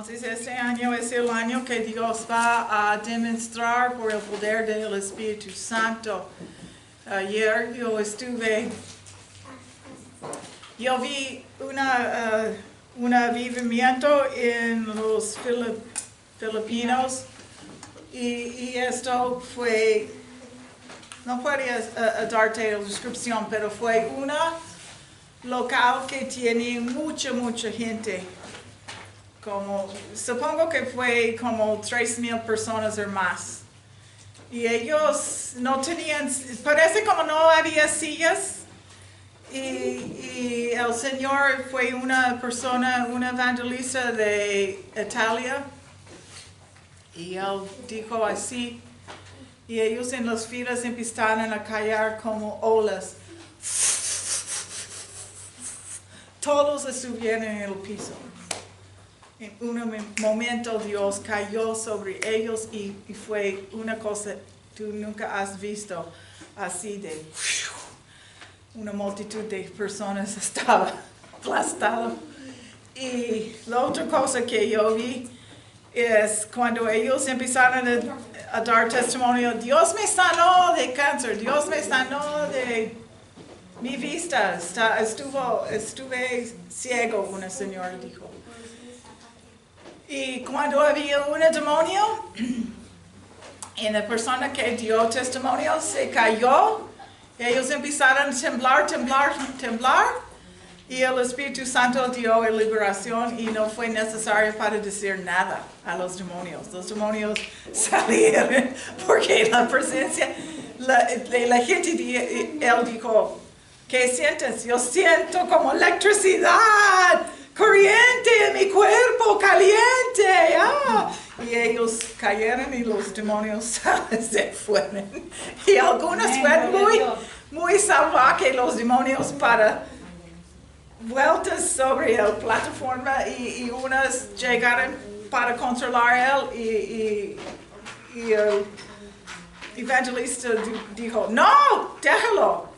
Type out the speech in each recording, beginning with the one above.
Entonces este año es el año que Dios va a demostrar por el poder del Espíritu Santo. Ayer yo vi un avivamiento en los filipinos y esto fue, no podría darte la descripción, pero fue una local que tiene mucha gente. Supongo que fue como 3,000 personas o más. Y ellos no tenían, parece como no había sillas. Y el Señor fue una persona, una evangelista de Italia. Y él dijo así. Y ellos en las filas empezaron a callar como olas. Todos estuvieron en el piso. En un momento Dios cayó sobre ellos y fue una cosa que tú nunca has visto así de una multitud de personas estaba aplastada. Y la otra cosa que yo vi es cuando ellos empezaron a dar testimonio, Dios me sanó de cáncer, Dios me sanó de mi vista, estuve ciego, una señora dijo. Y cuando había un demonio, y la persona que dio testimonio se cayó, ellos empezaron a temblar, y el Espíritu Santo dio liberación y no fue necesario para decir nada a los demonios. Los demonios salieron porque la presencia de la gente, él dijo, ¿qué sientes? Yo siento como electricidad corriente en mi cuerpo, caliente. Y ellos cayeron y los demonios se fueron. Y algunos fueron muy salvajes, los demonios, para vueltas sobre la plataforma y unas llegaron para controlar él y el evangelista dijo, no, déjalo.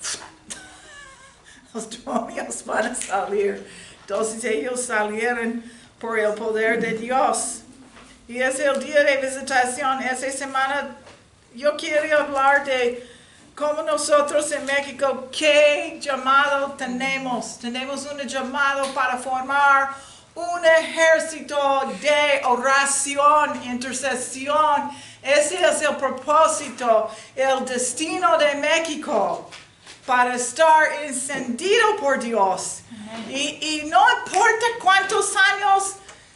Los demonios van a salir. Entonces ellos salieron por el poder de Dios. Y es el día de visitación. Esta semana yo quiero hablar de cómo nosotros en México, qué llamado tenemos. Tenemos un llamado para formar un ejército de oración, intercesión. Ese es el propósito, el destino de México, para estar encendido por Dios. Y no importa cuántos años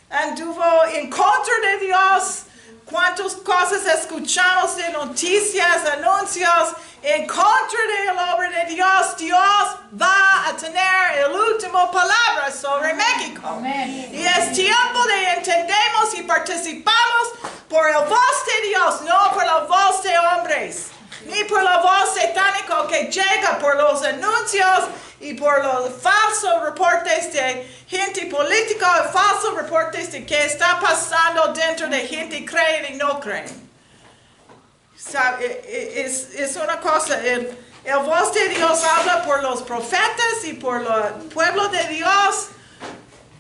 anduvo en contra de Dios, cuántas cosas escuchamos de noticias, anuncios, en contra de la obra de Dios, Dios va a tener el último palabra sobre México. Amén. Y es tiempo de entendemos y participamos por la voz de Dios, no por la voz de hombres, ni por la voz satánica que llega por los anuncios y por los falsos reportes de gente política, falsos reportes de qué está pasando dentro de gente creen y no creen. Es una cosa, el voz de Dios habla por los profetas y por el pueblo de Dios,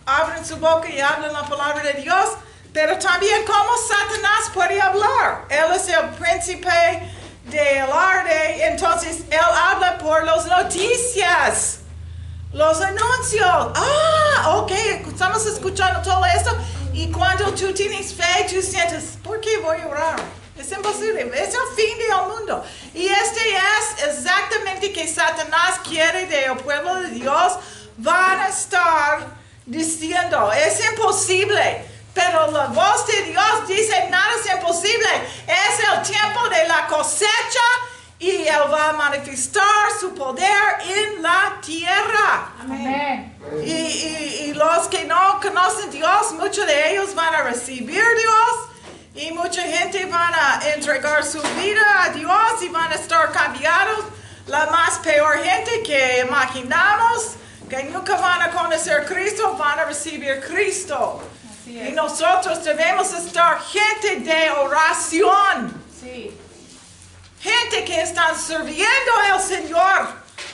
abren su boca y hablan la palabra de Dios, pero también como Satanás puede hablar. Él es el príncipe del aire, entonces él habla por las noticias, los anuncios. Ok, estamos escuchando todo esto y cuando tú tienes fe, tú sientes, ¿por qué voy a orar? Es imposible, es el fin del mundo. Y este es exactamente que Satanás quiere del pueblo de Dios. Van a estar diciendo, es imposible. Pero la voz de Dios dice, nada es imposible. Es el tiempo de la cosecha y Él va a manifestar su poder en la tierra. Amén. Y los que no conocen Dios, muchos de ellos van a recibir Dios. Y mucha gente van a entregar su vida a Dios y van a estar cambiados. La más peor gente que imaginamos, que nunca van a conocer a Cristo, van a recibir Cristo. Y nosotros debemos estar gente de oración. Sí. Gente que están sirviendo al Señor.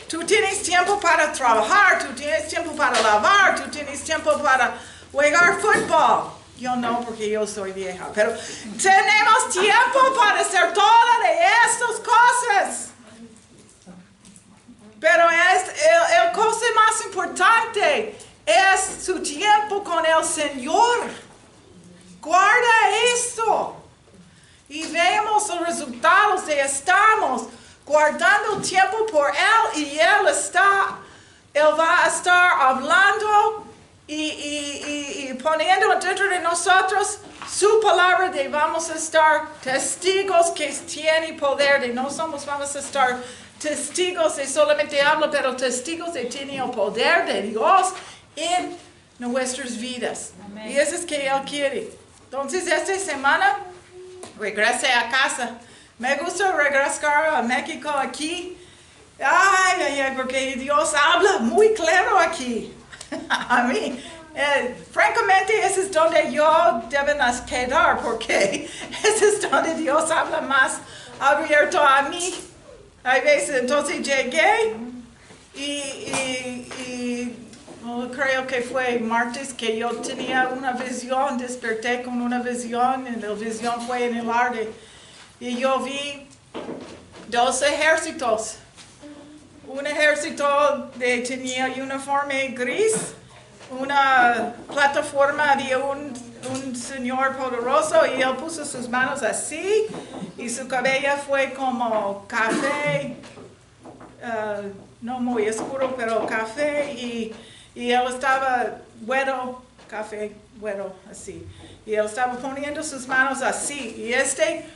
Tú tienes tiempo para trabajar, tú tienes tiempo para lavar, tú tienes tiempo para jugar fútbol. Yo no, porque yo soy vieja, pero tenemos tiempo para hacer todas de estas cosas. Pero el cosa más importante es su tiempo con el Señor. Guarda esto. Y vemos los resultados de estamos guardando tiempo por Él y Él va a estar hablando y poniendo dentro de nosotros su palabra de vamos a estar testigos que tiene poder, de no somos vamos a estar testigos de solamente hablo, pero testigos de tiene el poder de Dios en nuestras vidas. Amén. Y eso es que Él quiere. Entonces esta semana regresé a casa. Me gusta regresar a México aquí. Ay, porque Dios habla muy claro aquí. A mí, francamente, ese es donde yo debo quedar, porque ese es donde Dios habla más abierto a mí. Hay veces, entonces llegué y creo que fue martes que yo tenía una visión, desperté con una visión, y la visión fue en el aire. Y yo vi 2 ejércitos. Un ejército tenía uniforme gris, una plataforma de un señor poderoso y él puso sus manos así y su cabello fue como café, no muy oscuro, pero café y él estaba güero, café, güero, así. Y él estaba poniendo sus manos así y este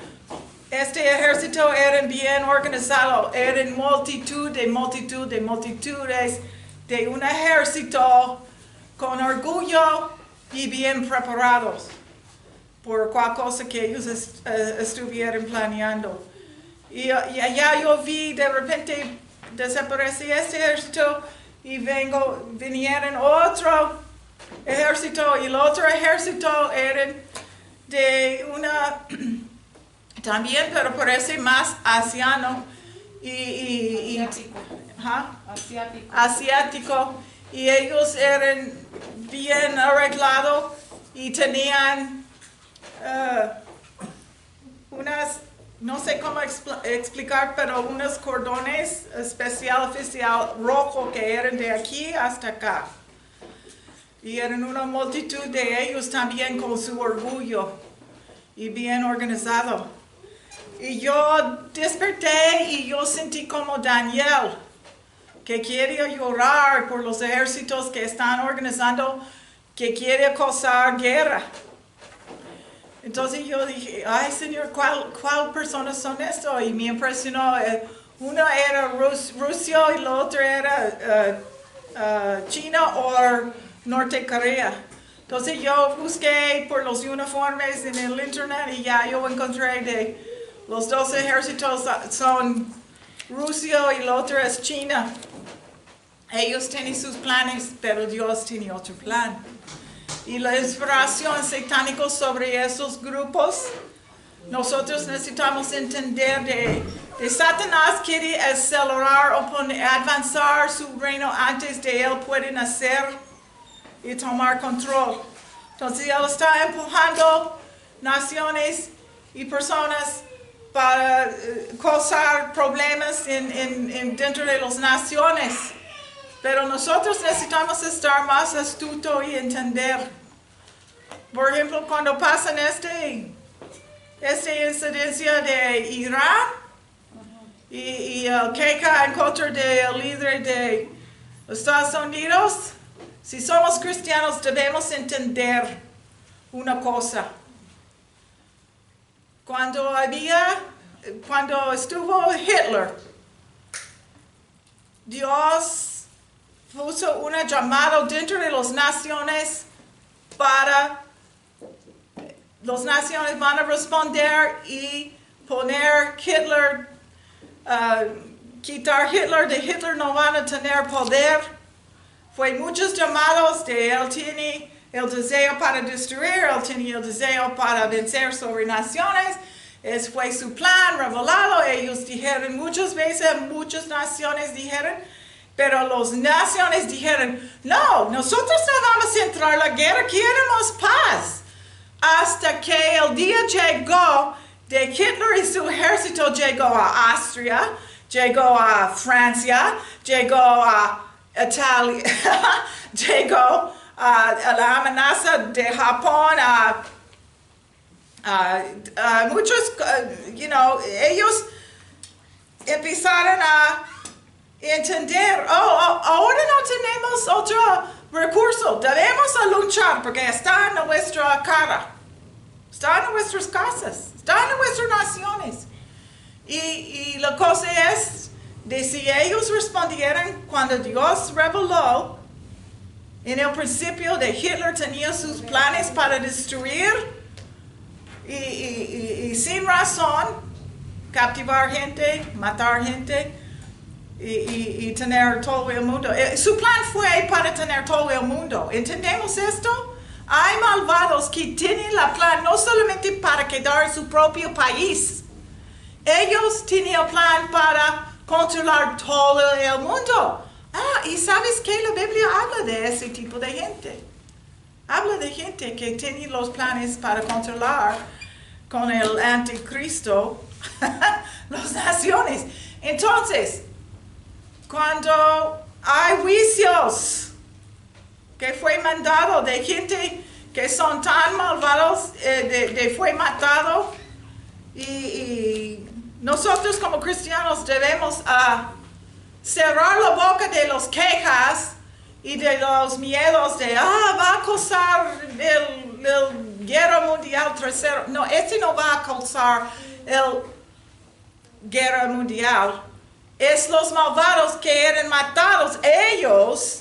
ejército era bien organizado, eran multitud de multitudes de un ejército con orgullo y bien preparados por cualquier cosa que ellos estuvieran planeando. Y allá yo vi de repente desaparecer este ejército y vinieron otro ejército y el otro ejército eran de una también, pero parece más asiano asiático. Y ellos eran bien arreglados y tenían unas, no sé cómo explicar, pero unos cordones oficial rojo que eran de aquí hasta acá. Y eran una multitud de ellos también con su orgullo y bien organizado. Y yo desperté y yo sentí como Daniel, que quiere llorar por los ejércitos que están organizando, que quiere causar guerra. Entonces yo dije, ay Señor, ¿cuál personas son estos? Y me impresionó, uno era Rusia y la otra era China o Norte Corea. Entonces yo busqué por los uniformes en el internet y ya yo encontré de los 2 ejércitos son Rusia y el otro es China. Ellos tienen sus planes, pero Dios tiene otro plan. Y la inspiración satánica sobre esos grupos, nosotros necesitamos entender de Satanás quiere acelerar o avanzar su reino antes de él puede nacer y tomar control. Entonces él está empujando naciones y personas para causar problemas dentro de las naciones. Pero nosotros necesitamos estar más astutos y entender. Por ejemplo, cuando pasan esta incidencia de Irán y el queja en contra del líder de Estados Unidos, si somos cristianos debemos entender una cosa. Cuando estuvo Hitler, Dios puso una llamada dentro de las naciones para las naciones van a responder y poner Hitler, quitar Hitler, de Hitler no van a tener poder. Fue muchos llamados de él tiene el deseo para destruir, él tiene el deseo para vencer sobre naciones. Ese fue su plan revelado. Ellos dijeron muchas veces, muchas naciones dijeron, pero las naciones dijeron, no, nosotros no vamos a entrar a la guerra, queremos paz. hasta que el día llegó de Hitler y su ejército llegó a Austria, llegó a Francia, llegó a Italia, llegó a la amenaza de Japón, muchos, ellos empezaron a entender, ahora no tenemos otro recurso, debemos a luchar porque está en nuestra cara, está en nuestras casas, está en nuestras naciones. Y la cosa es, de si ellos respondieran cuando Dios reveló, en el principio de Hitler tenía sus planes para destruir y sin razón, captivar gente, matar gente y tener todo el mundo. Su plan fue para tener todo el mundo. ¿Entendemos esto? Hay malvados que tienen la plan no solamente para quedar en su propio país. Ellos tienen el plan para controlar todo el mundo. Y ¿sabes qué? La Biblia habla de ese tipo de gente. Habla de gente que tiene los planes para controlar con el anticristo las naciones. Entonces, cuando hay juicios que fue mandado de gente que son tan malvados, fue matado, y nosotros como cristianos debemos cerrar la boca de los quejas y de los miedos de, va a causar el guerra mundial tercero. No, este no va a causar el guerra mundial. Es los malvados que eran matados. Ellos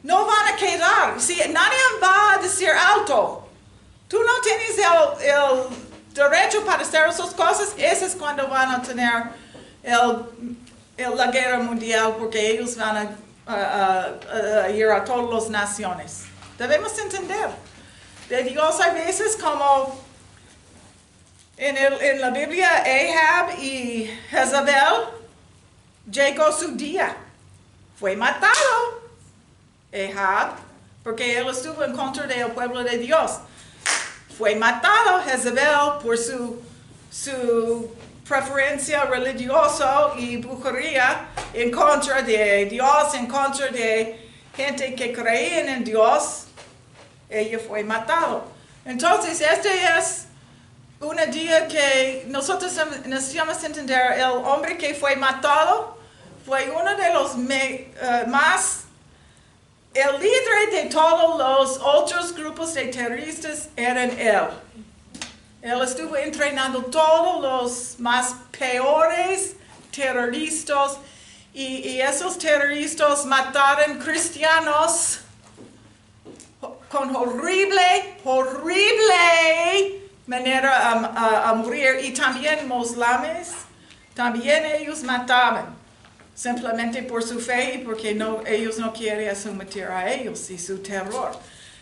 no van a quedar. Si nadie va a decir alto, tú no tienes el derecho para hacer esas cosas, eso es cuando van a tener la guerra mundial, porque ellos van a ir a todas las naciones. Debemos entender de Dios. Hay veces como en la Biblia, Ahab y Jezabel, llegó su día. Fue matado Ahab porque él estuvo en contra del pueblo de Dios. Fue matado Jezabel por su preferencia religiosa y brujería en contra de Dios, en contra de gente que creían en Dios. Ella fue matado. Entonces, este es un día que nosotros necesitamos entender. El hombre que fue matado fue uno de los más, el líder de todos los otros grupos de terroristas era él. Él estuvo entrenando todos los más peores terroristas, y esos terroristas mataron cristianos con horrible manera a morir, y también musulmanes, también ellos mataban simplemente por su fe y porque ellos no quieren someter a ellos y su terror.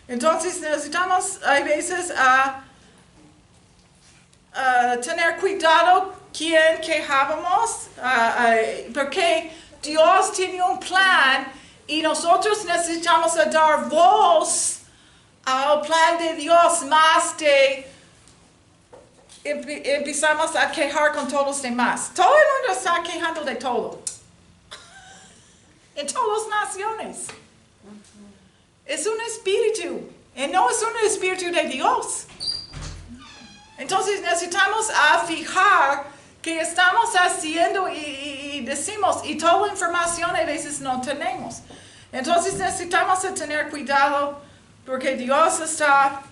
Entonces necesitamos a veces tener cuidado quién quejábamos, porque Dios tiene un plan y nosotros necesitamos dar voz al plan de Dios más de empezamos a quejar con todos los demás. Todo el mundo está quejando de todo. En todas las naciones. Es un espíritu. Y no es un espíritu de Dios. Entonces necesitamos fijar qué estamos haciendo y decimos, y toda la información a veces no tenemos. Entonces necesitamos tener cuidado porque Dios está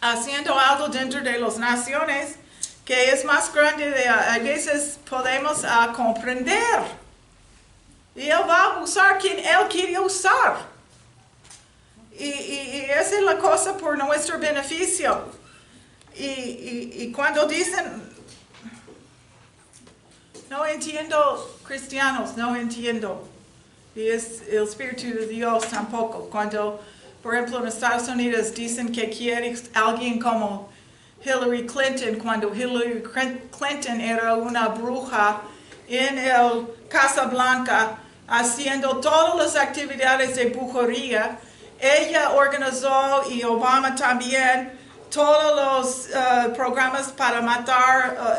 haciendo algo dentro de las naciones que es más grande de a veces podemos comprender. Y Él va a usar quien Él quiere usar. Y esa es la cosa por nuestro beneficio. Y cuando dicen, no entiendo cristianos, no entiendo. Y es el Espíritu de Dios tampoco. Cuando, por ejemplo, en Estados Unidos dicen que quiere alguien como Hillary Clinton, cuando Hillary Clinton era una bruja en el Casa Blanca, haciendo todas las actividades de brujería. Ella organizó, y Obama también, todos los programas para matar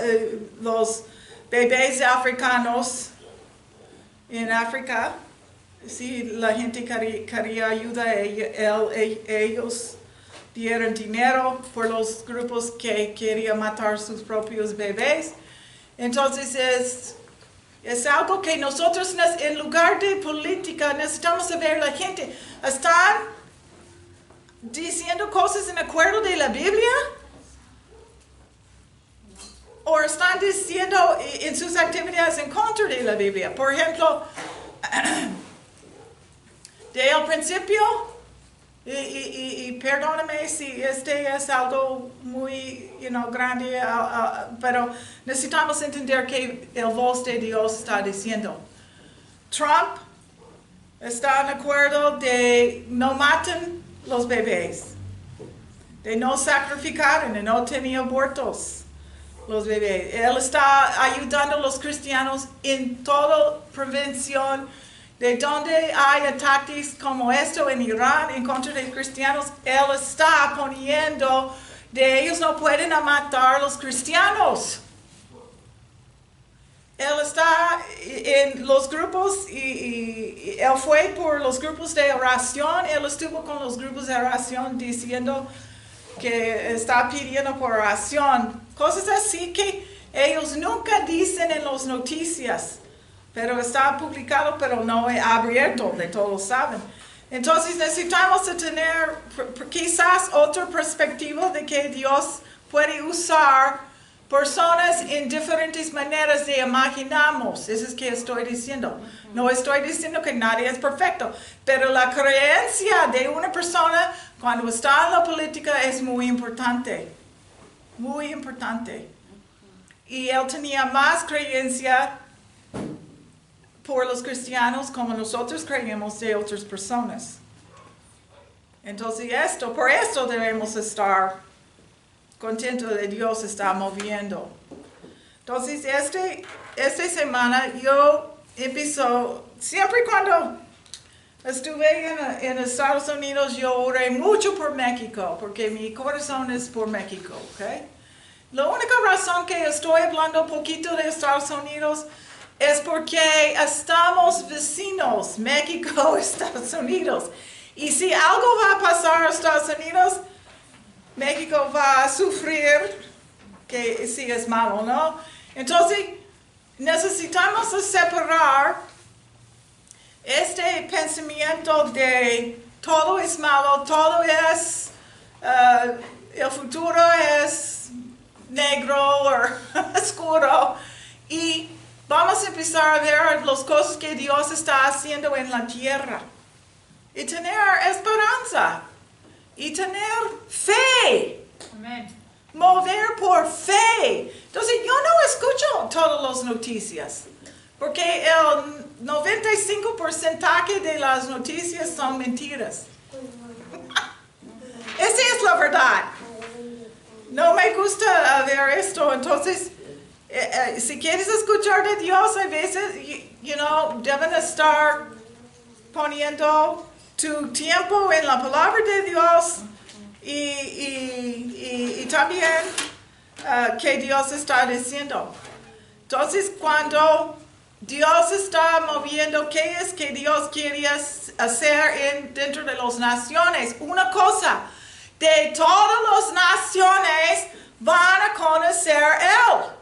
los bebés africanos en África. Si la gente quería ayuda, ellos dieron dinero por los grupos que querían matar sus propios bebés. Entonces es algo que nosotros, en lugar de política, necesitamos saber la gente. ¿Están diciendo cosas en acuerdo de la Biblia? ¿O están diciendo en sus actividades en contra de la Biblia? Por ejemplo, de al principio, y perdóname si este es algo muy grande, pero necesitamos entender que el voz de Dios está diciendo. Trump está en acuerdo de no maten los bebés, de no sacrificar, de no tener abortos los bebés. Él está ayudando a los cristianos en toda prevención. De donde hay ataques como esto en Irán en contra de cristianos, él está poniendo de ellos no pueden matar a los cristianos. Él está en los grupos y él fue por los grupos de oración. Él estuvo con los grupos de oración diciendo que está pidiendo por oración. Cosas así que ellos nunca dicen en las noticias. Pero está publicado, pero no abierto, de todos saben. Entonces necesitamos tener quizás otra perspectiva de que Dios puede usar personas en diferentes maneras de imaginarnos. Eso es que estoy diciendo. No estoy diciendo que nadie es perfecto, pero la creencia de una persona cuando está en la política es muy importante. Muy importante. Y él tenía más creencia por los cristianos como nosotros creemos de otras personas. Entonces por esto debemos estar contentos de Dios está moviendo. Entonces esta semana yo empezó, siempre cuando estuve en Estados Unidos yo oré mucho por México, porque mi corazón es por México, ¿ok? La única razón que estoy hablando un poquito de Estados Unidos es porque estamos vecinos, México, Estados Unidos. Y si algo va a pasar a Estados Unidos, México va a sufrir, que si es malo, ¿no? Entonces, necesitamos separar este pensamiento de todo es malo, todo es, el futuro es negro o oscuro, y vamos a empezar a ver las cosas que Dios está haciendo en la tierra. Y tener esperanza. Y tener fe. Amén. Mover por fe. Entonces yo no escucho todas las noticias. Porque el 95% de las noticias son mentiras. Esa es la verdad. No me gusta ver esto. Entonces, si quieres escuchar de Dios, a veces, deben estar poniendo tu tiempo en la palabra de Dios y también que Dios está diciendo. Entonces, cuando Dios está moviendo, ¿qué es que Dios quería hacer dentro de las naciones? Una cosa, de todas las naciones van a conocer Él.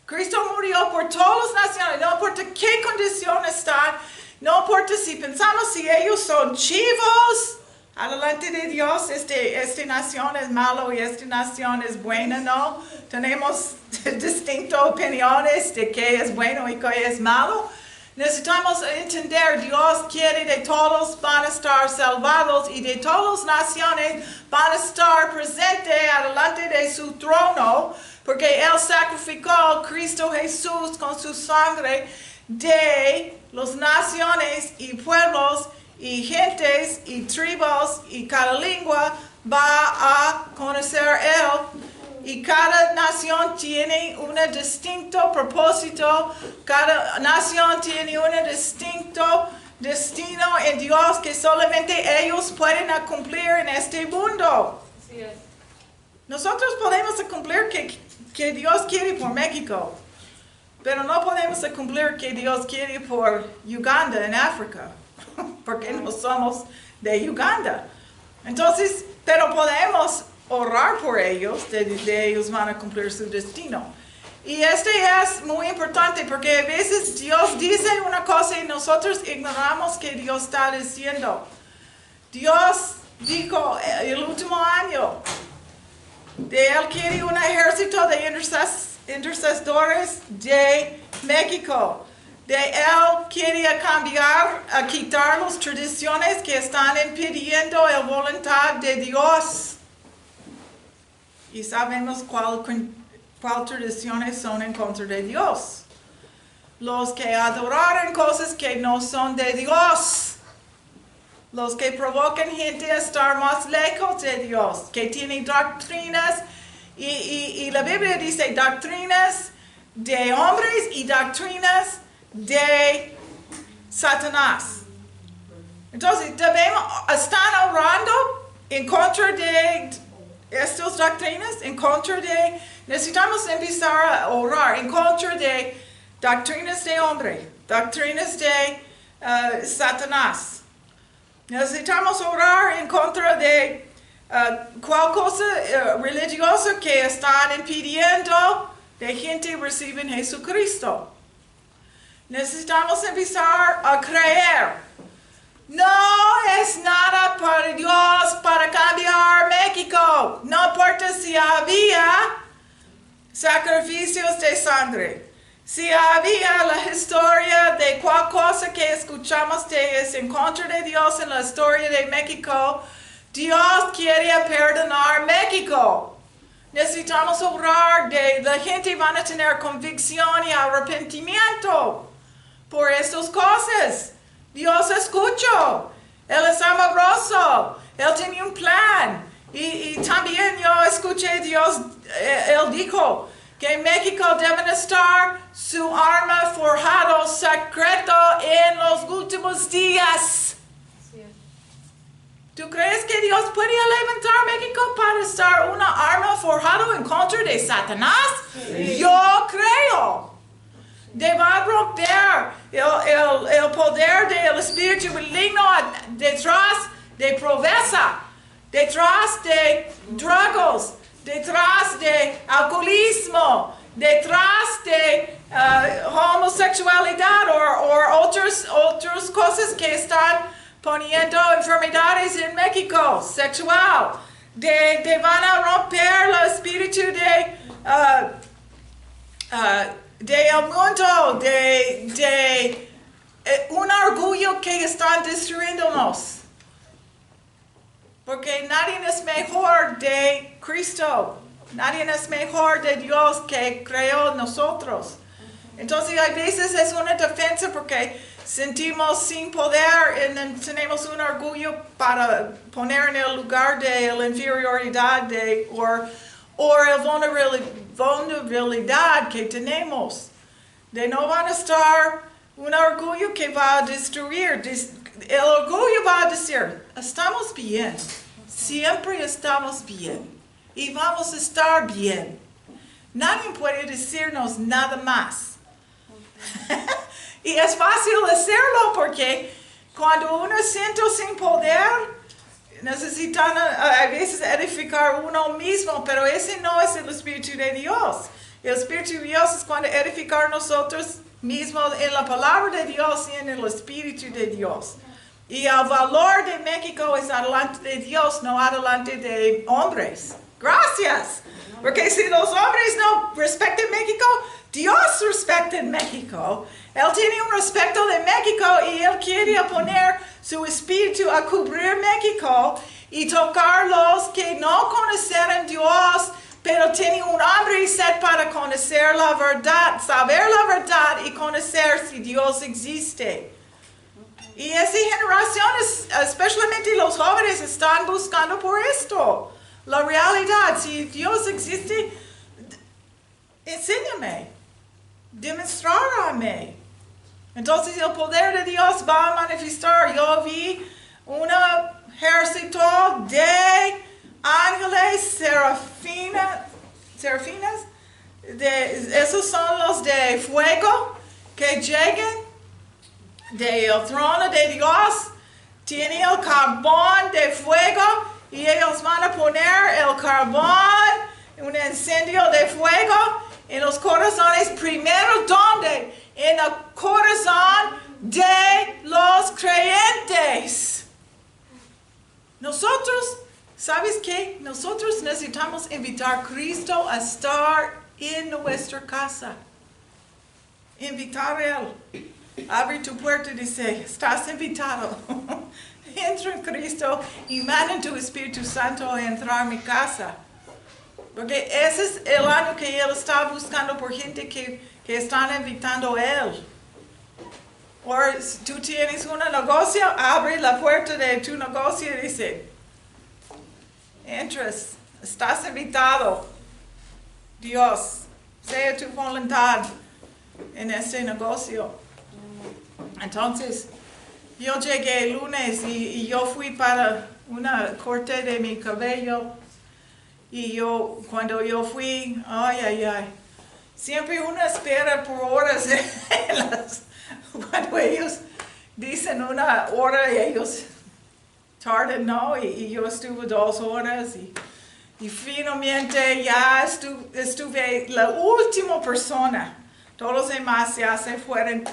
Cristo murió por todas las naciones, no importa qué condición están, no importa si pensamos si ellos son chivos, adelante de Dios, esta nación es malo y esta nación es buena, ¿no? Tenemos distintas opiniones de qué es bueno y qué es malo. Necesitamos entender, Dios quiere de todos van a estar salvados y de todas las naciones van a estar presentes adelante de su trono, porque Él sacrificó a Cristo Jesús con su sangre de las naciones y pueblos y gentes y tribus y cada lengua va a conocer Él. Y cada nación tiene un distinto propósito, cada nación tiene un distinto destino en Dios que solamente ellos pueden cumplir en este mundo. Así es. Nosotros podemos cumplir que Dios quiere por México, pero no podemos cumplir que Dios quiere por Uganda en África, porque no somos de Uganda. Entonces, pero podemos orar por ellos, de ellos van a cumplir su destino. Y este es muy importante porque a veces Dios dice una cosa y nosotros ignoramos que Dios está diciendo. Dios dijo el último año, Él quiere un ejército de intercesores de México. Él quiere cambiar, a quitar las tradiciones que están impidiendo la voluntad de Dios. Y sabemos cuál tradiciones son en contra de Dios. Los que adoran cosas que no son de Dios. Los que provocan gente a estar más lejos de Dios. Que tienen doctrinas. Y la Biblia dice doctrinas de hombres y doctrinas de Satanás. Entonces, están orando en contra de estas doctrinas, necesitamos empezar a orar en contra de doctrinas de hombre, doctrinas de Satanás. Necesitamos orar en contra de cual cosa religiosa que están impidiendo de gente recibir en Jesucristo. Necesitamos empezar a creer. No es nada para Dios para cambiar México. No importa si había sacrificios de sangre. Si había la historia de cual cosa que escuchamos es en contra de Dios en la historia de México, Dios quiere perdonar México. Necesitamos orar la gente van a tener convicción y arrepentimiento por estas cosas. Dios escuchó, Él es amoroso, Él tiene un plan. Y también yo escuché Dios, Él dijo que México debe estar su arma forjado secreto en los últimos días. ¿Tú crees que Dios puede levantar México para estar una arma forjado en contra de Satanás? Sí. Yo creo. Va a romper el poder del espíritu maligno detrás de pobreza, detrás de drogas, detrás de alcoholismo, detrás de homosexualidad o otras cosas que están poniendo enfermedades en México, sexual. Van a romper el espíritu del mundo, de un orgullo que están destruyéndonos. Porque nadie es mejor de Cristo. Nadie es mejor de Dios que creó nosotros. Entonces, a veces es una defensa porque sentimos sin poder y tenemos un orgullo para poner en el lugar de la inferioridad o la vulnerabilidad que tenemos. No van a estar un orgullo que va a destruir. El orgullo va a decir, estamos bien, siempre estamos bien y vamos a estar bien. Nadie puede decirnos nada más. Y es fácil hacerlo porque cuando uno siente sin poder, necesitan a veces edificar uno mismo, pero ese no es el Espíritu de Dios. El Espíritu de Dios es cuando edificar nosotros mismos en la palabra de Dios y en el Espíritu de Dios. Y el valor de México es adelante de Dios, no adelante de hombres. Gracias. Porque si los hombres no respetan México, Dios respeta México. Él tiene un respeto de México y Él quiere poner su espíritu a cubrir México y tocar los que no conocen a Dios, pero tienen un hambre y sed para conocer la verdad, saber la verdad y conocer si Dios existe. Y esa generación, especialmente los jóvenes, están buscando por esto. La realidad, si Dios existe, enséñame, demostrarme. Entonces el poder de Dios va a manifestar. Yo vi un ejército de ángeles, serafinas, esos son los de fuego que lleguen del trono de Dios. Tiene el carbón de fuego y ellos van a poner el carbón, un incendio de fuego en los corazones. Primero, ¿dónde? En el corazón de los creyentes. Nosotros, ¿sabes qué? Nosotros necesitamos invitar a Cristo a estar en nuestra casa. Invitar a Él. Abre tu puerta y dice, estás invitado. Entra en Cristo y manda tu Espíritu Santo a entrar a mi casa. Porque ese es el año que Él está buscando por gente que están invitando a Él. O si tú tienes un negocio, abre la puerta de tu negocio y dice, entras, estás invitado. Dios, sea tu voluntad en este negocio. Entonces, yo llegué el lunes y yo fui para una corte de mi cabello. Y cuando yo fui, siempre uno espera por horas cuando ellos dicen una hora y ellos tardan, ¿no? Y yo estuve 2 horas y finalmente ya estuve la última persona. Todos los demás ya se fueron.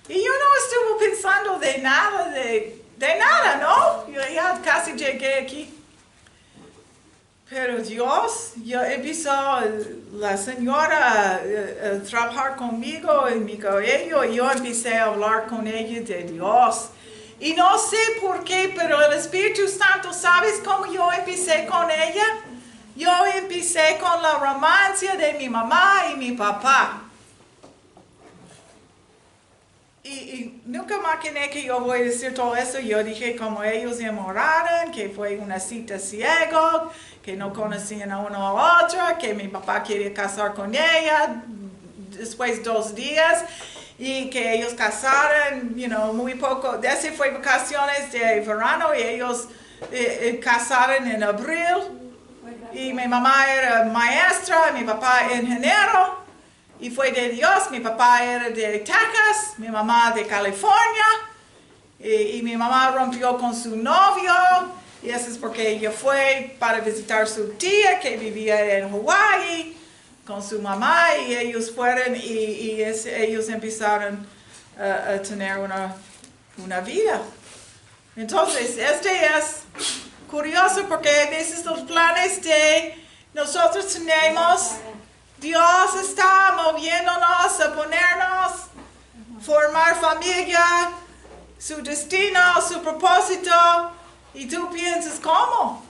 Y yo no estuve pensando de nada, ¿no? Yo ya casi llegué aquí. Pero Dios, ya empezó la señora a trabajar conmigo en mi cabello y yo empecé a hablar con ella de Dios. Y no sé por qué, pero el Espíritu Santo, ¿sabes cómo yo empecé con ella? Yo empecé con la romancia de mi mamá y mi papá. Y nunca imaginé que yo voy a decir todo eso. Yo dije como ellos enamoraron, que fue una cita ciega, que no conocían a uno a otro, que mi papá quería casar con ella después de 2 días y que ellos casaron, muy poco. Ese fue vacaciones de verano y ellos casaron en abril. Y mi mamá era maestra, mi papá ingeniero. Y fue de Dios. Mi papá era de Texas, mi mamá de California. Y mi mamá rompió con su novio. Y eso es porque ella fue para visitar a su tía que vivía en Hawaii con su mamá. Y ellos fueron ellos empezaron a tener una vida. Entonces, este es curioso porque a veces los planes de nosotros tenemos, Dios está moviéndonos a ponernos, formar familia, su destino, su propósito, y tú piensas, ¿cómo?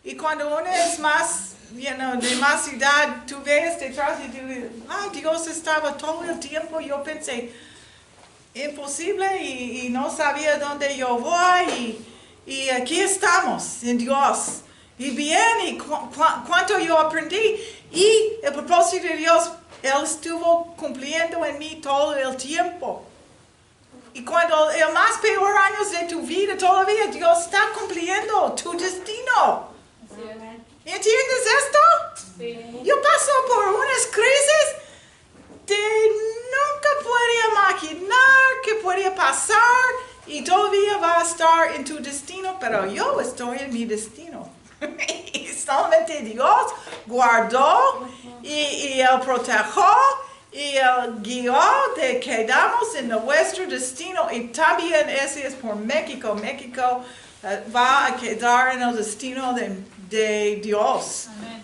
Y cuando uno es más, de más edad, tú ves detrás y tú dices, Dios estaba todo el tiempo, yo pensé, imposible, y no sabía dónde yo voy, y aquí estamos, en Dios. Y bien, y cuánto yo aprendí. Y el propósito de Dios, Él estuvo cumpliendo en mí todo el tiempo. Y cuando el más peor años de tu vida, todavía Dios está cumpliendo tu destino. Sí. ¿Entiendes esto? Sí. Yo paso por unas crisis que nunca podía imaginar que podía pasar y todavía va a estar en tu destino, pero yo estoy en mi destino. Y solamente Dios guardó y Él protegió y Él guió de que quedamos en nuestro destino. Y también ese es por México. México va a quedar en el destino de Dios. Amén.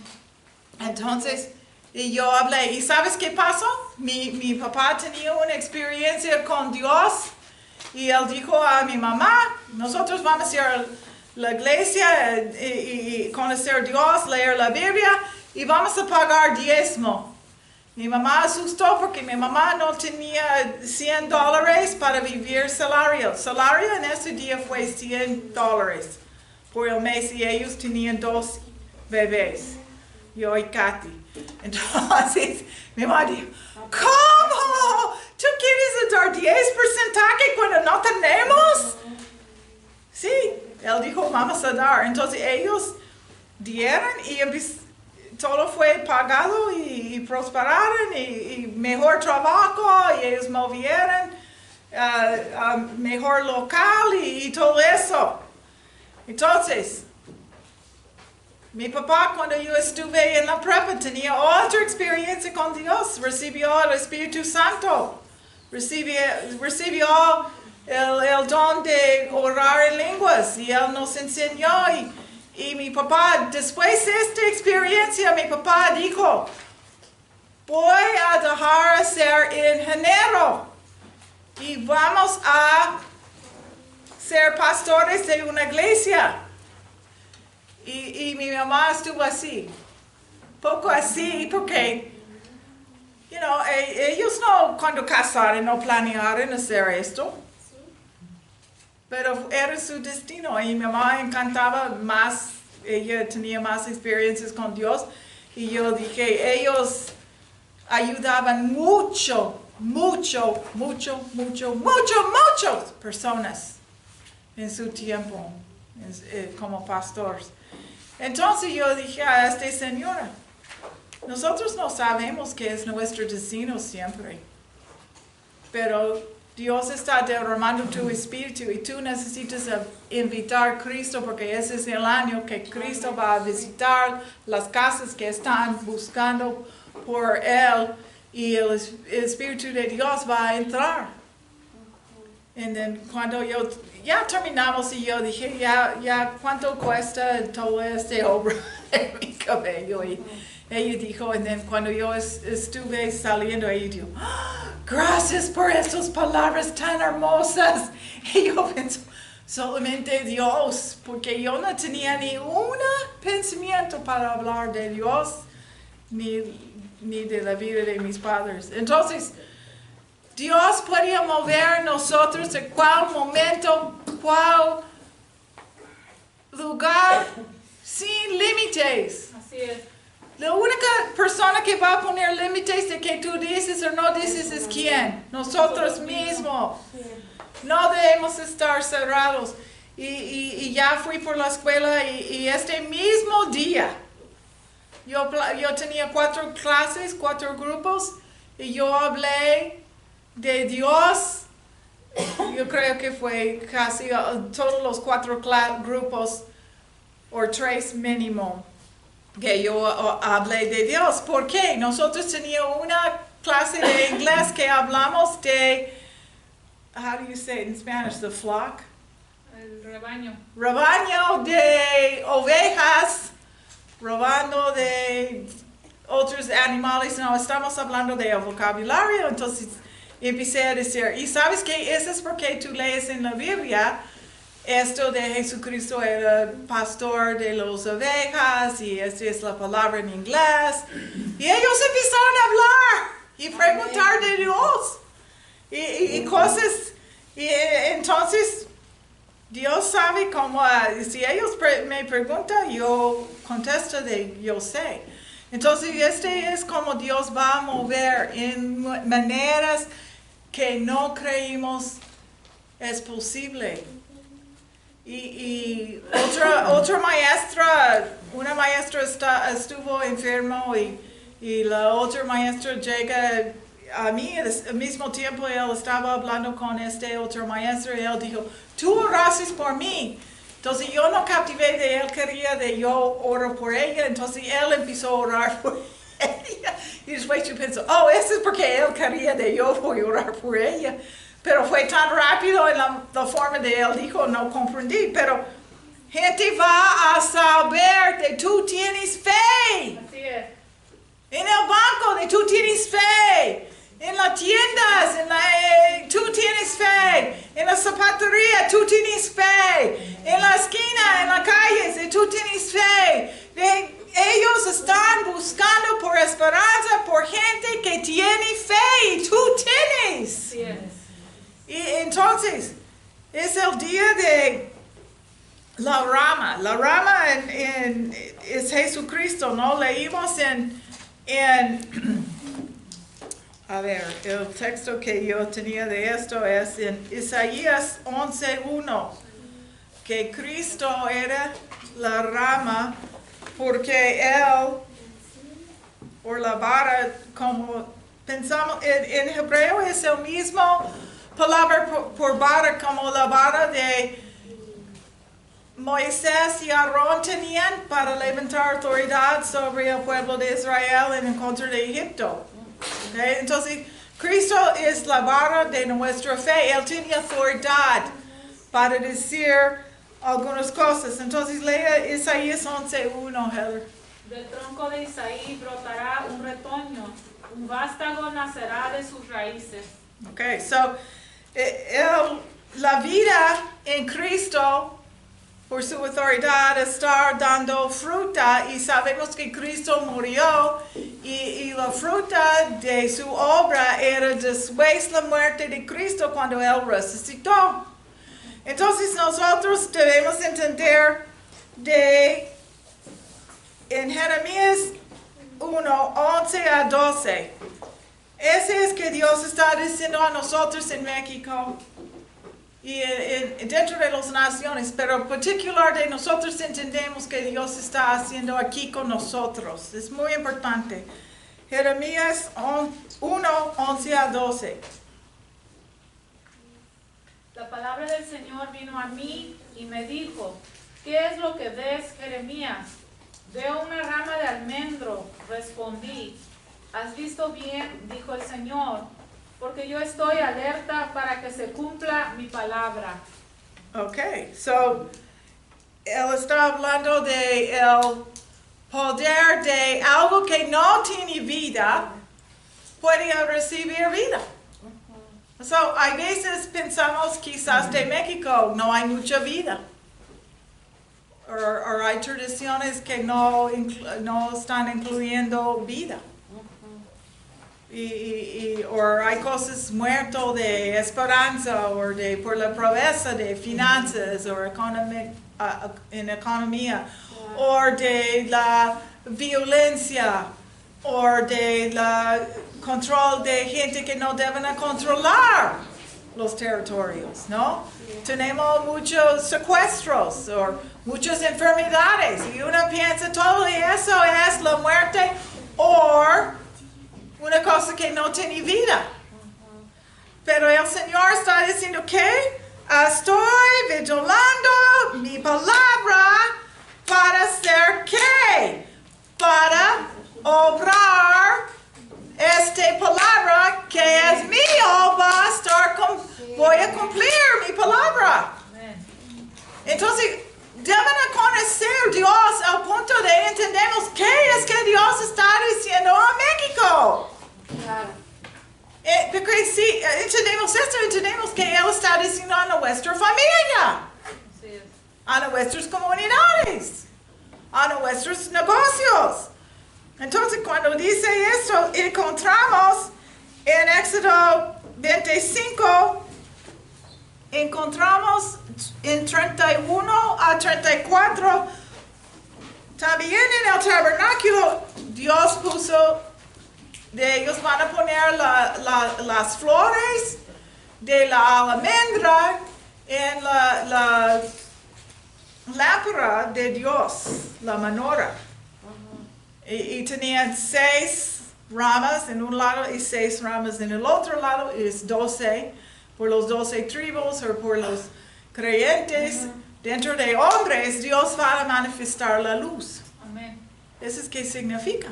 Entonces, y yo hablé. ¿Y sabes qué pasó? Mi papá tenía una experiencia con Dios y él dijo a mi mamá, nosotros vamos a ir a la iglesia y conocer a Dios, leer la Biblia y vamos a pagar diezmo. Mi mamá asustó porque mi mamá no tenía $100 para vivir salario. Salario en ese día fue $100 por el mes y ellos tenían 2 bebés, yo y Katy. Entonces mi mamá dijo, ¿cómo? ¿Tú quieres dar 10% cuando no tenemos? Sí. Él dijo, vamos a dar. Entonces ellos dieron y todo fue pagado y prosperaron y mejor trabajo y ellos movieron mejor local y todo eso. Entonces, mi papá cuando yo estuve en la prepa tenía otra experiencia con Dios, recibió el Espíritu Santo, recibió el don de orar en lenguas y él nos enseñó y mi papá, después de esta experiencia, mi papá dijo, voy a dejar hacer en enero y vamos a ser pastores de una iglesia. Y mi mamá estuvo así, poco así, porque, ellos no, cuando casaron, no planearon hacer esto. Pero era su destino y mi mamá encantaba más, ella tenía más experiencias con Dios y yo dije, ellos ayudaban muchas personas en su tiempo como pastores. Entonces yo dije a esta señora, nosotros no sabemos qué es nuestro destino siempre, pero Dios está derramando tu espíritu y tú necesitas invitar a Cristo porque ese es el año que Cristo va a visitar las casas que están buscando por Él y el Espíritu de Dios va a entrar. Y cuando ya terminamos y yo dije, ya ¿cuánto cuesta todo este obra de mi cabello? Y ella dijo, y cuando yo estuve saliendo, ella dijo, gracias por estas palabras tan hermosas. Y yo pensé, solamente Dios, porque yo no tenía ni un pensamiento para hablar de Dios, ni de la vida de mis padres. Entonces, Dios podía mover nosotros en cuál momento, cuál lugar, sin límites. Así es. La única persona que va a poner límites de que tú dices o no dices es quién. Nosotros mismos. No debemos estar cerrados. Y ya fui por la escuela y este mismo día, yo tenía 4 clases, 4 grupos, y yo hablé de Dios. Yo creo que fue casi todos los 4 grupos, o 3 mínimo, que yo hablé de Dios. ¿Por qué? Nosotros teníamos una clase de inglés que hablamos de, how do you say it in Spanish, the flock? El rebaño. Rebaño de ovejas, robando de otros animales. No, estamos hablando de vocabulario. Entonces empecé a decir, y sabes que eso es porque tú lees en la Biblia esto de Jesucristo era pastor de las ovejas y esta es la palabra en inglés. Y ellos empezaron a hablar y preguntar de Dios y cosas. Y entonces Dios sabe cómo, si ellos me preguntan, yo contesto de yo sé. Entonces este es como Dios va a mover en maneras que no creímos es posible. Y otra maestra, una maestra estuvo enfermo y la otra maestra llega a mí al mismo tiempo. Él estaba hablando con este otro maestro y él dijo, tú oraste por mí. Entonces yo no captivé de él, quería de yo orar por ella. Entonces él empezó a orar por ella. Y después yo pensé, oh, eso es porque él quería de yo voy a orar por ella. Pero fue tan rápido en la forma de él dijo, no comprendí. Pero gente va a saber que tú tienes fe. Así es. En el banco de tú tienes fe. En las tiendas, tú tienes fe. En la zapatería, tú tienes fe. En la esquina, en las calles, tú tienes fe. Ellos están buscando por esperanza, por gente que tiene fe. Y tú tienes. Así es. Y entonces, es el día de la Rama. La Rama es Jesucristo, ¿no? Leímos a ver, el texto que yo tenía de esto es en Isaías 11:1, que Cristo era la rama porque él, por la vara, como pensamos, en hebreo es el mismo palabra por vara como la vara de Moisés y Aarón tenían para levantar autoridad sobre el pueblo de Israel en contra de Egipto. Okay? Entonces, Cristo es la vara de nuestra fe. Él tiene autoridad para decir algunas cosas. Entonces, lea Isaías 11:1, Heather. Del tronco de Isaí brotará un retoño, un vástago nacerá de sus raíces. Okay, so, la vida en Cristo, por su autoridad, está dando fruta y sabemos que Cristo murió y la fruta de su obra era después la muerte de Cristo cuando Él resucitó. Entonces nosotros debemos entender en Jeremías 1:11-12. Ese es que Dios está diciendo a nosotros en México y dentro de las naciones, pero en particular de nosotros entendemos que Dios está haciendo aquí con nosotros. Es muy importante. Jeremías 1:11-12. La palabra del Señor vino a mí y me dijo, ¿qué es lo que ves, Jeremías? Veo una rama de almendro, respondí. ¿Has visto bien? Dijo el Señor, porque yo estoy alerta para que se cumpla mi palabra. Okay, so, él está hablando de el poder de algo que no tiene vida, puede recibir vida. So, hay veces pensamos quizás de México no hay mucha vida. O hay tradiciones que no están incluyendo vida. O hay cosas muertas de esperanza o por la pobreza de finanzas o en economía o de la violencia o de la control de gente que no deben controlar los territorios, ¿no? Tenemos muchos secuestros o muchas enfermedades y uno piensa todo eso es la muerte o una cosa que no tiene vida. Pero el Señor está diciendo que estoy vigilando mi palabra para hacer ¿qué? Para obrar esta palabra que es mío, voy a cumplir mi palabra. Entonces, deben conocer Dios al punto de entendemos qué es que Dios está diciendo a México. Claro. Porque si entendemos esto, entendemos que Él está diciendo a nuestra familia, Así es. a nuestras comunidades, a nuestros negocios. Entonces, cuando dice esto, encontramos en Éxodo 25, encontramos en 31-34, también en el tabernáculo, Dios puso, ellos van a poner las flores de la almendra en la lámpara de Dios, la menorá. Y tenían 6 ramas en un lado y 6 ramas en el otro lado, es 12, por los 12 tribus o por los creyentes. Dentro de hombres, Dios va a manifestar la luz. Amén. Eso es qué significa.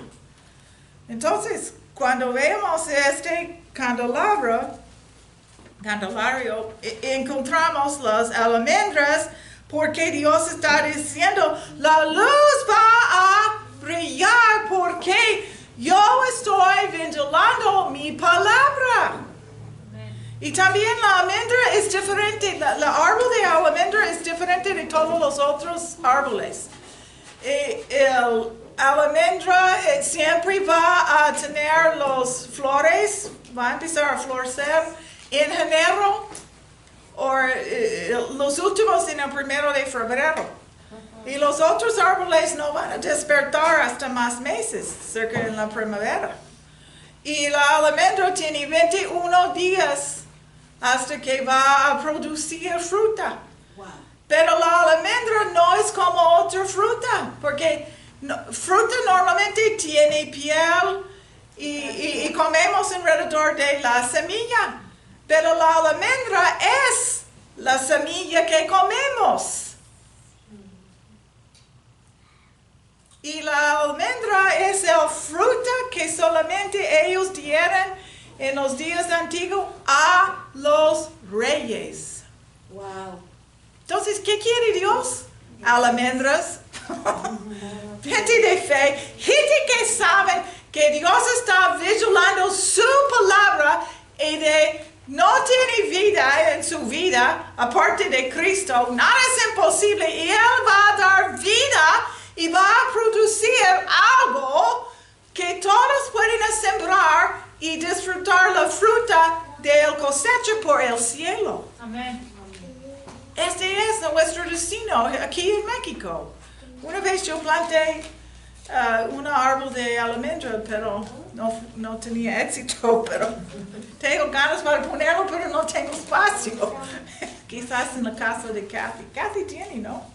Entonces, cuando vemos este candelario, encontramos las almendras porque Dios está diciendo, la luz va a brillar porque yo estoy vigilando mi palabra. Amén. Y también la almendra es diferente, la árbol de almendra es diferente de todos los otros árboles. El almendra siempre va a tener las flores, va a empezar a florecer en enero o los últimos en el 1 de febrero. Y los otros árboles no van a despertar hasta más meses, cerca de la primavera. Y la almendra tiene 21 días hasta que va a producir fruta. Wow. Pero la almendra no es como otra fruta, porque fruta normalmente tiene piel y comemos alrededor de la semilla. Pero la almendra es la semilla que comemos. Y la almendra es el fruta que solamente ellos dieron en los días antiguos a los reyes. Wow. Entonces, ¿qué quiere Dios? Almendras. Gente de fe, gente que sabe que Dios está vigilando su palabra y no tiene vida en su vida aparte de Cristo. Nada es imposible y Él va a dar vida y va a producir algo que todos pueden sembrar y disfrutar la fruta del cosecha por el cielo. Amén. Este es nuestro destino aquí en México. Una vez yo planté un árbol de almendra, pero no tenía éxito, pero tengo ganas para ponerlo, pero no tengo espacio. Quizás en la casa de Kathy. Kathy tiene, ¿no?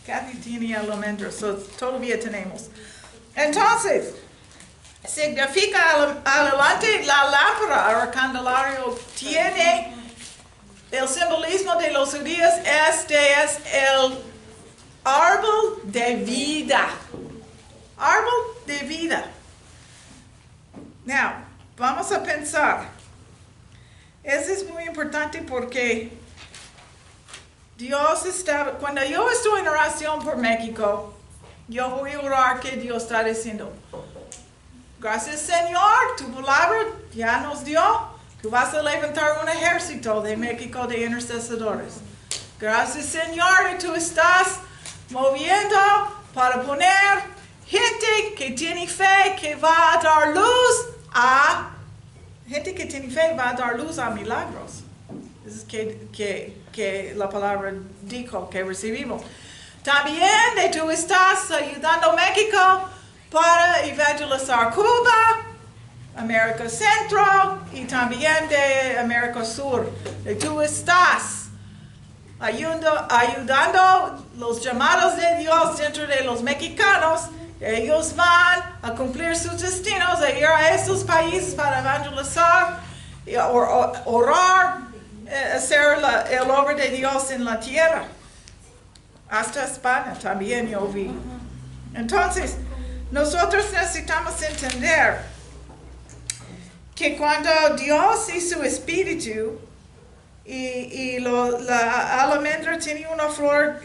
Kathy tiene almendras, todavía tenemos. Entonces, significa adelante la lámpara o el candelario tiene el simbolismo de los judíos. Este es el árbol de vida. Árbol de vida. Now, vamos a pensar. Eso es muy importante porque Dios está, cuando yo estoy en oración por México, yo voy a orar que Dios está diciendo, gracias Señor, tu palabra ya nos dio, tú vas a levantar un ejército de México de intercesores. Gracias Señor, y tú estás moviendo para poner gente que tiene fe, que va a dar luz a, gente que tiene fe va a dar luz a milagros. Es que la palabra dijo que recibimos. También tú estás ayudando a México para evangelizar Cuba, América Central y también de América Sur. Tú estás ayudando los llamados de Dios dentro de los mexicanos. Ellos van a cumplir sus destinos, a ir a esos países para evangelizar, orar, hacer el obra de Dios en la tierra. Hasta España también yo vi. Entonces, nosotros necesitamos entender que cuando Dios y su espíritu y la almendra tiene una flor,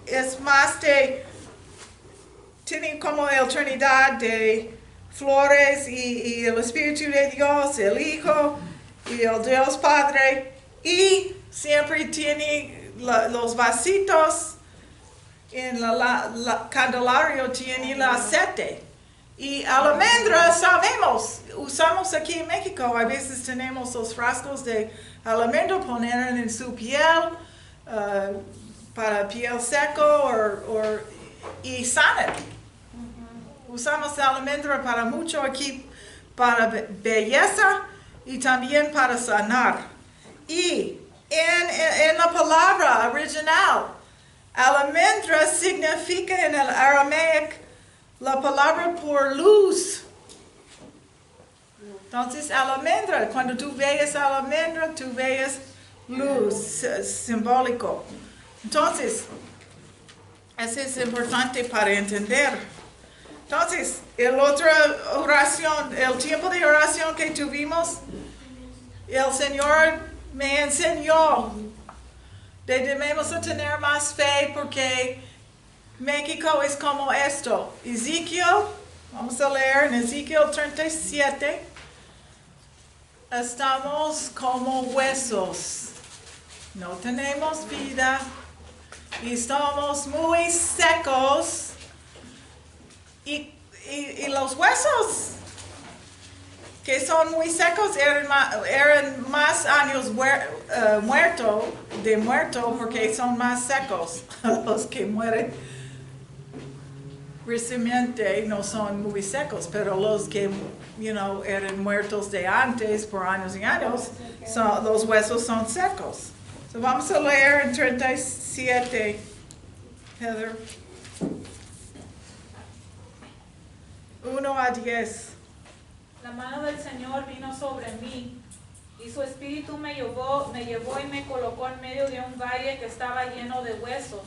es más de, tiene como la Trinidad de flores y el Espíritu de Dios, el Hijo y el Dios Padre, y siempre tiene los vasitos en la candelario, tiene el aceite. Y almendra sabemos, usamos aquí en México, a veces tenemos los frascos de almendra, poner en su piel, para piel seco y sana. Usamos almendra para mucho aquí, para belleza y también para sanar. Y en la palabra original, almendra significa en el aramaico la palabra por luz. Entonces, almendra, cuando tú veas almendra, tú veas luz, simbólico. Entonces, eso es importante para entender. Entonces, la otra oración, el tiempo de oración que tuvimos, el Señor me enseñó que debemos tener más fe porque México es como esto. Ezequiel, vamos a leer en Ezequiel 37, estamos como huesos, no tenemos vida y estamos muy secos y los huesos que son muy secos eran más años muerto porque son más secos. Los que mueren recientemente no son muy secos, pero los que eran muertos de antes por años y años, los huesos son secos. So vamos a leer en 37, Heather. 1-10. La mano del Señor vino sobre mí, y su espíritu me llevó y me colocó en medio de un valle que estaba lleno de huesos.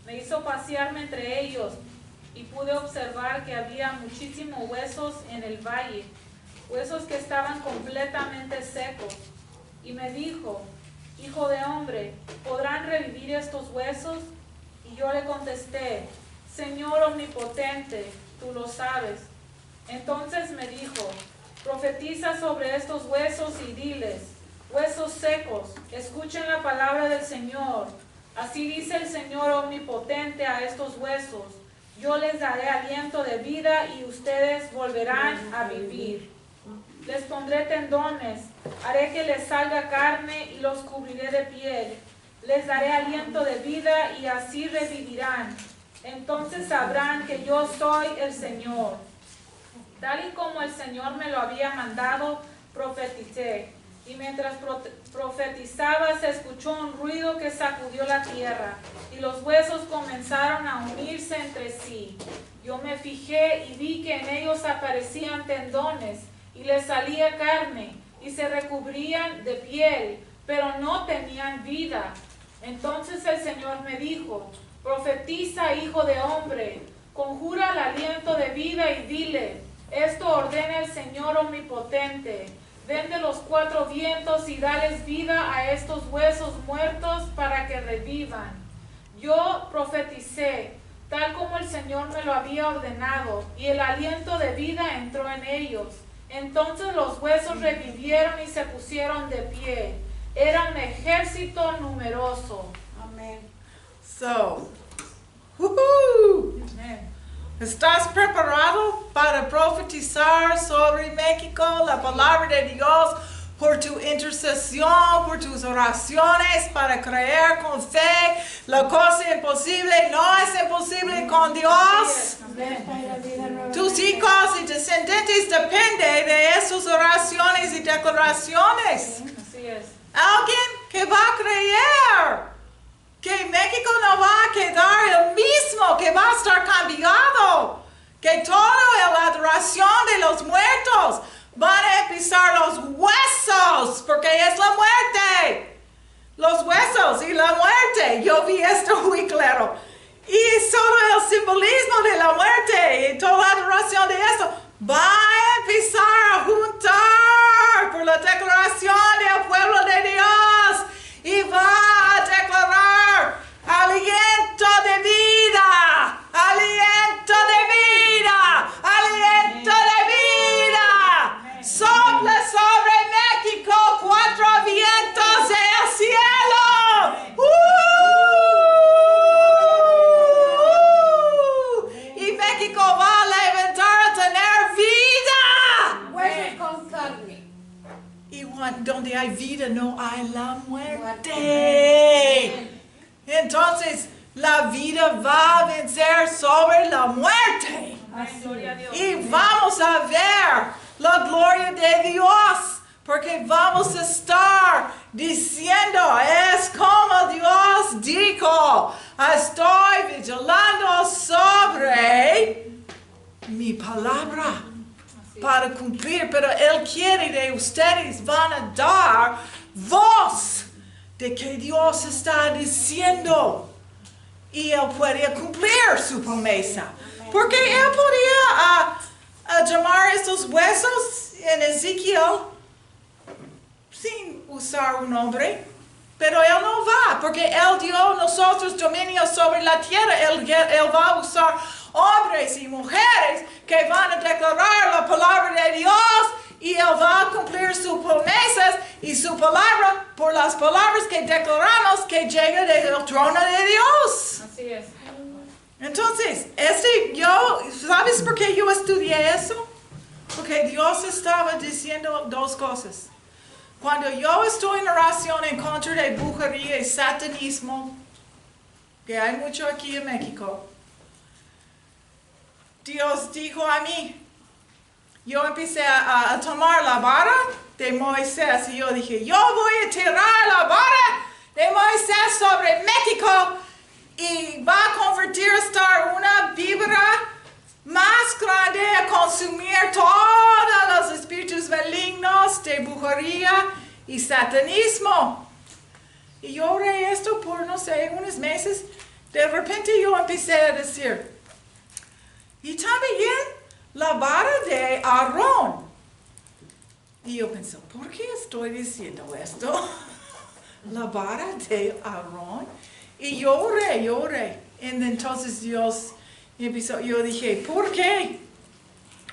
Me hizo pasearme entre ellos, y pude observar que había muchísimos huesos en el valle, huesos que estaban completamente secos. Y me dijo: Hijo de hombre, ¿podrán revivir estos huesos? Y yo le contesté: Señor omnipotente, tú lo sabes. Entonces me dijo: profetiza sobre estos huesos y diles: huesos secos, escuchen la palabra del Señor. Así dice el Señor omnipotente a estos huesos: yo les daré aliento de vida y ustedes volverán a vivir. Les pondré tendones, haré que les salga carne y los cubriré de piel. Les daré aliento de vida y así revivirán. Entonces sabrán que yo soy el Señor. Tal y como el Señor me lo había mandado, profeticé. Y mientras profetizaba se escuchó un ruido que sacudió la tierra, y los huesos comenzaron a unirse entre sí. Yo me fijé y vi que en ellos aparecían tendones, y les salía carne, y se recubrían de piel, pero no tenían vida. Entonces el Señor me dijo: profetiza, hijo de hombre, conjura el aliento de vida y dile: esto ordena el Señor omnipotente. Ven de los 4 vientos y dales vida a estos huesos muertos para que revivan. Yo profeticé, tal como el Señor me lo había ordenado, y el aliento de vida entró en ellos. Entonces los huesos revivieron y se pusieron de pie. Era un ejército numeroso. Amén. So, woohoo! Amén. ¿Estás preparado para profetizar sobre México la palabra de Dios por tu intercesión, por tus oraciones, para creer con fe? La cosa imposible no es imposible con Dios. Tus hijos y descendientes dependen de esas oraciones y declaraciones. Así es. Alguien que va a creer que México no va a quedar el mismo, que va a estar cambiado, que toda la adoración de los muertos van a empezar los huesos, porque es la muerte. Los huesos y la muerte. Yo vi esto muy claro. Y solo el simbolismo de la muerte y toda la adoración de esto va a empezar a juntar por la declaración del pueblo de Dios. Y va a declarar aliento de vida, aliento de vida, aliento de vida. Sopla sobre México 4 vientos del cielo. Y México va a levantar a tener vida. Huesos con carne. Y donde hay vida no hay la muerte. Entonces la vida va a vencer sobre la muerte. Amén, gloria a Dios. Y vamos a ver la gloria de Dios, porque vamos a estar diciendo, es como Dios dijo, estoy vigilando sobre mi palabra para cumplir, pero Él quiere de ustedes, van a dar voz de que Dios está diciendo, y Él puede cumplir su promesa, porque Él podía llamar estos huesos en Ezequiel sin usar un nombre, pero Él no va, porque Él dio a nosotros dominio sobre la tierra. Él va a usar hombres y mujeres que van a declarar la palabra de Dios, y Él va a cumplir sus promesas y su palabra por las palabras que declaramos que llega del trono de Dios. Así es. Entonces, ¿sabes por qué yo estudié eso? Porque Dios estaba diciendo 2 cosas. Cuando yo estoy en oración en contra de brujería y satanismo, que hay mucho aquí en México, Dios dijo a mí, yo empecé a tomar la vara de Moisés, y yo dije, yo voy a tirar la vara de Moisés sobre México, y va a convertir a estar una víbora más grande a consumir todos los espíritus malignos de brujería y satanismo. Y yo oré esto por, no sé, unos meses. De repente yo empecé a decir, y también la vara de Aarón. Y yo pensé, ¿por qué estoy diciendo esto? La vara de Aarón. Y yo oré. Y entonces Dios empezó, yo dije, ¿por qué?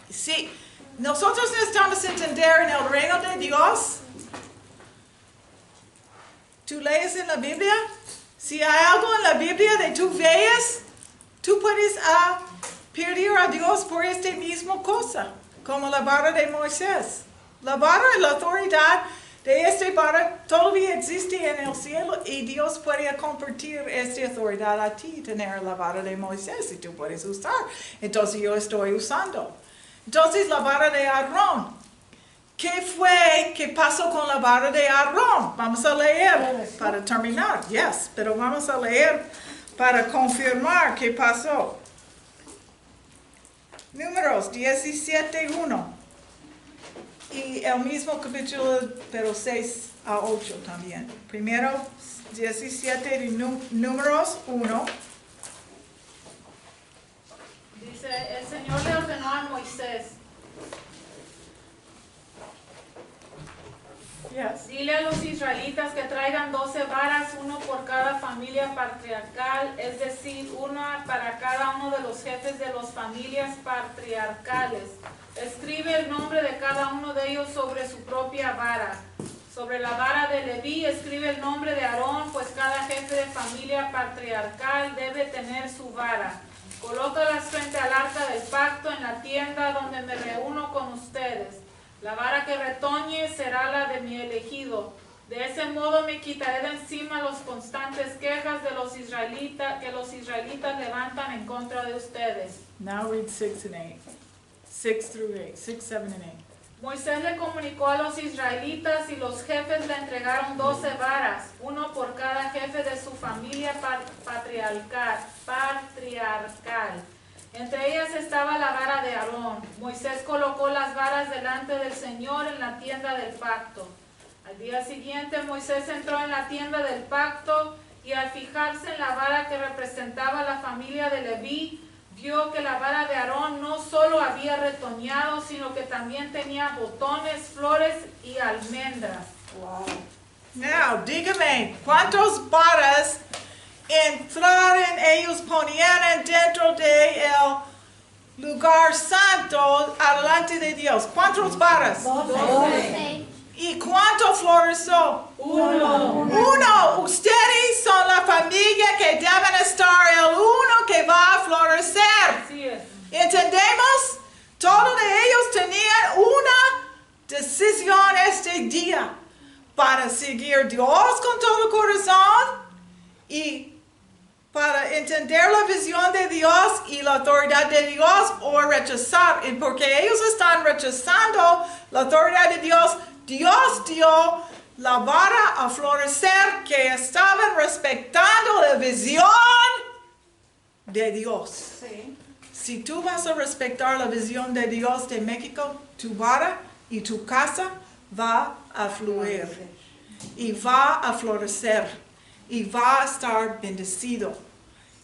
Sí, nosotros necesitamos entender en el reino de Dios. Tú lees en la Biblia, si hay algo en la Biblia de tú veas, tú puedes pedir a Dios por esta misma cosa, como la vara de Moisés. La vara y la autoridad de esta vara todavía existe en el cielo y Dios puede compartir esta autoridad a ti, tener la vara de Moisés y tú puedes usar. Entonces yo estoy usando. Entonces la vara de Aarón. ¿Qué fue que pasó con la vara de Aarón? Vamos a leer para terminar, pero vamos a leer para confirmar qué pasó. Números 17:1. Y el mismo capítulo, pero 6 a 8 también. Primero, 17 de Números 1. Dice, el Señor le ordenó a Moisés, dile a los israelitas que traigan 12 varas, uno por cada familia patriarcal, es decir, una para cada uno de los jefes de las familias patriarcales. Escribe el nombre de cada uno de ellos sobre su propia vara. Sobre la vara de Leví escribe el nombre de Aarón, pues cada jefe de familia patriarcal debe tener su vara. Colócalas frente al arca del pacto en la tienda donde me reúno con ustedes. La vara que retoñe será la de mi elegido. De ese modo me quitaré de encima las constantes quejas de los israelitas que los israelitas levantan en contra de ustedes. Now read 6 and 8. 6 through 8. 6, 7 and 8. Moisés le comunicó a los israelitas y los jefes le entregaron 12 varas, uno por cada jefe de su familia patriarcal. Entre ellas estaba la vara de Aarón. Moisés colocó las varas delante del Señor en la tienda del pacto. Al día siguiente Moisés entró en la tienda del pacto y al fijarse en la vara que representaba la familia de Leví, vio que la vara de Aarón no solo había retoñado, sino que también tenía botones, flores y almendras. Wow. Now, dígame, ¿cuántas varas entraron ellos ponían dentro del lugar santo adelante de Dios? ¿Cuántas varas? 12. ¿Y cuántas flores son? 1. Ustedes son la familia que deben estar, el uno que va a florecer. Así es. ¿Entendemos? Todos de ellos tenían una decisión este día para seguir Dios con todo el corazón y para entender la visión de Dios y la autoridad de Dios o rechazar. Y porque ellos están rechazando la autoridad de Dios, Dios dio la vara a florecer que estaban respetando la visión de Dios. Sí. Si tú vas a respetar la visión de Dios de México, tu vara y tu casa va a fluir y va a florecer y va a estar bendecido.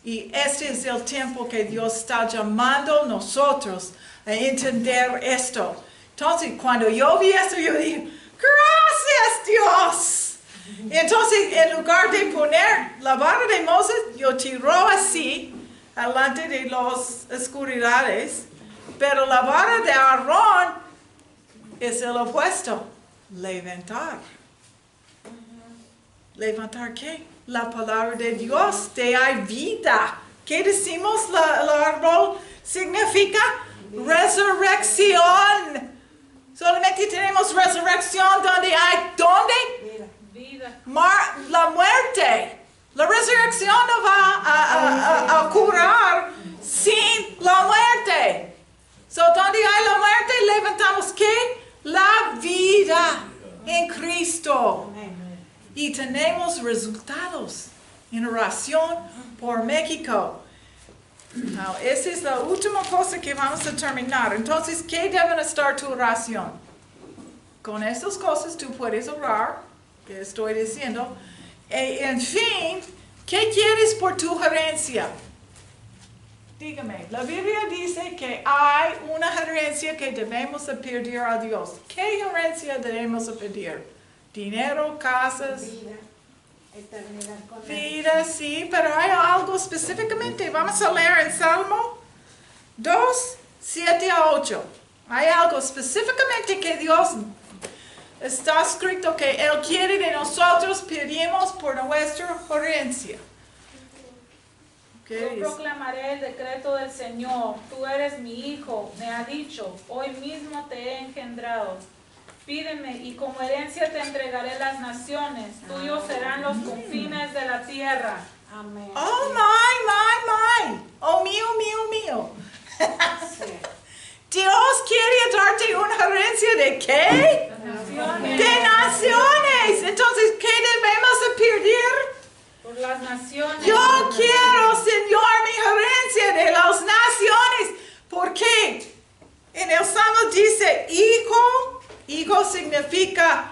Y este es el tiempo que Dios está llamando a nosotros a entender esto. Entonces, cuando yo vi esto, yo dije, ¡gracias, Dios! Entonces, en lugar de poner la vara de Moisés, yo tiró así, delante de las oscuridades, pero la vara de Aarón es el opuesto, levantar. ¿Levantar qué? La palabra de Dios, te hay vida. ¿Qué decimos? El árbol significa resurrección. Solamente tenemos resurrección donde hay, ¿dónde? Vida. La muerte. La resurrección no va a curar sin la muerte. Donde hay la muerte, levantamos ¿qué? La vida en Cristo. Y tenemos resultados en oración por México. Now, esa es la última cosa que vamos a terminar. Entonces, ¿qué deben estar tu oración? Con estas cosas tú puedes orar, que estoy diciendo. En fin, ¿qué quieres por tu herencia? Dígame, la Biblia dice que hay una herencia que debemos de pedir a Dios. ¿Qué herencia debemos de pedir? Dinero, casas, Vida, eternidad con Él. vida, sí, pero hay algo específicamente. Vamos a leer en Salmo 2, 7 a 8. Hay algo específicamente que Dios está escrito que Él quiere de nosotros, pedimos por nuestra herencia. ¿Qué Yo dice? proclamaré el decreto del Señor. Tú eres mi hijo, me ha dicho, hoy mismo te he engendrado. Pídeme y como herencia te entregaré las naciones. Tuyos serán los confines de la tierra. Amén. Oh, my. Oh, mío. Sí. Dios quiere darte una herencia de qué? Naciones. De naciones. Entonces, ¿qué debemos de pedir? Por las naciones. Yo quiero, Señor, mi herencia de las naciones. ¿Por qué? En el Salmo dice, hijo significa